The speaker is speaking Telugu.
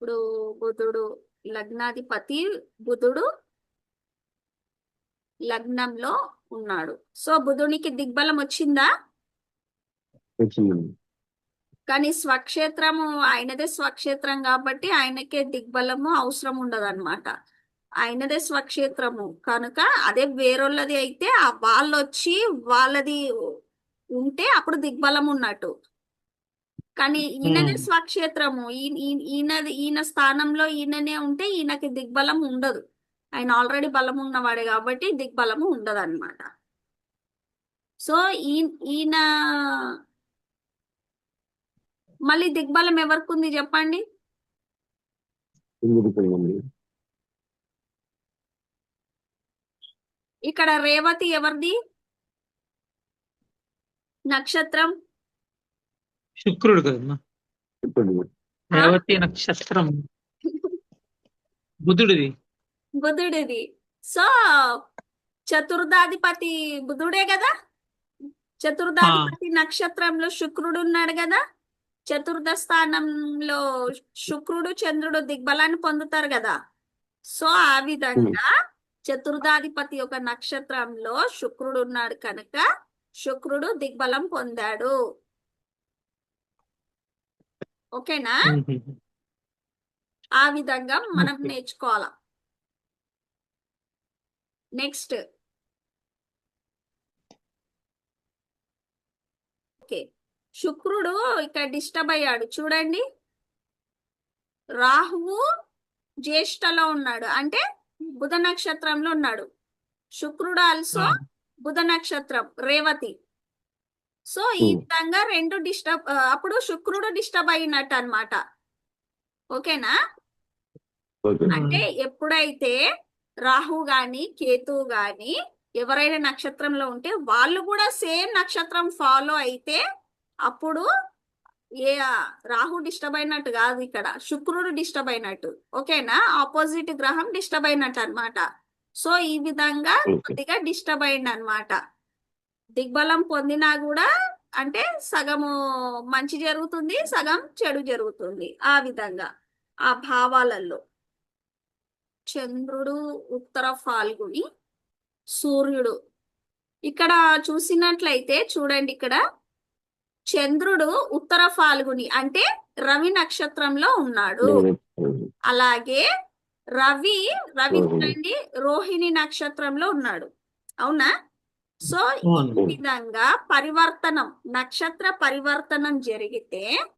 ఇప్పుడు బుధుడు లగ్నాధిపతి, బుధుడు లగ్నంలో ఉన్నాడు. సో బుధునికి దిగ్బలం వచ్చిందా? వచ్చిందండి. కానీ స్వక్షేత్రము ఆయనదే స్వక్షేత్రం కాబట్టి ఆయనకే దిగ్బలము అవసరం ఉండదు అనమాట. ఆయనదే స్వక్షేత్రము కనుక అదే వేరొల్లది అయితే ఆ వాళ్ళు వచ్చి వాళ్ళది ఉంటే అప్పుడు దిగ్బలం ఉన్నట్టు. కానీ ఈయనదే స్వక్షేత్రము, ఈయన స్థానంలో ఈయననే ఉంటే ఈయనకి దిగ్బలం ఉండదు. ఆయన ఆల్రెడీ బలం ఉన్నవాడే కాబట్టి దిగ్బలము ఉండదు అనమాట. సో ఈయన మళ్ళీ దిగ్బలం ఎవరికి ఉంది చెప్పండి? ఇక్కడ రేవతి ఎవరిది నక్షత్రం? శుక్రుడు కదమ్మా. రేవతి నక్షత్రం బుధుడిది. బుధుడిది. సో చతుర్థాధిపతి బుధుడే కదా. చతుర్థాధిపతి నక్షత్రంలో శుక్రుడు ఉన్నాడు కదా. చతుర్థ స్థానంలో శుక్రుడు చంద్రుడు దిగ్బలాన్ని పొందుతారు కదా. సో ఆ విధంగా చతుర్థాధిపతి ఒక నక్షత్రంలో శుక్రుడు ఉన్నాడు కనుక శుక్రుడు దిగ్బలం పొందాడు. ఓకేనా? ఆ విధంగా మనం నేర్చుకోవాలా. నెక్స్ట్ ఓకే, శుక్రుడు ఇక్కడ డిస్టర్బ్ అయ్యాడు చూడండి. రాహువు జ్యేష్ఠలో ఉన్నాడు అంటే బుధ నక్షత్రంలో ఉన్నాడు. శుక్రుడు ఆల్సో బుధ నక్షత్రం రేవతి. సో ఈ విధంగా రెండు డిస్టర్బ్, అప్పుడు శుక్రుడు డిస్టర్బ్ అయినట్టు అన్నమాట. ఓకేనా? అంటే ఎప్పుడైతే రాహు గాని కేతు గాని ఎవరైనా నక్షత్రంలో ఉంటే వాళ్ళు కూడా సేమ్ నక్షత్రం ఫాలో అయితే అప్పుడు రాహు డిస్టర్బ్ అయినట్టు కాదు, ఇక్కడ శుక్రుడు డిస్టర్బ్ అయినట్టు. ఓకేనా? ఆపోజిట్ గ్రహం డిస్టర్బ్ అయినట్టు అన్నమాట. సో ఈ విధంగా కొద్దిగా డిస్టర్బ్ అయింది అనమాట. దిగ్బలం పొందినా కూడా అంటే సగము మంచి జరుగుతుంది, సగం చెడు జరుగుతుంది. ఆ విధంగా ఆ భావాలలో చంద్రుడు ఉత్తర ఫాల్గుని, సూర్యుడు ఇక్కడ చూసినట్లయితే చూడండి, ఇక్కడ చంద్రుడు ఉత్తర ఫాల్గుని అంటే రవి నక్షత్రంలో ఉన్నాడు. అలాగే రవి చూడండి రోహిణి నక్షత్రంలో ఉన్నాడు. అవునా? సో ఈ విధంగా పరివర్తనం, నక్షత్ర పరివర్తనం జరిగితే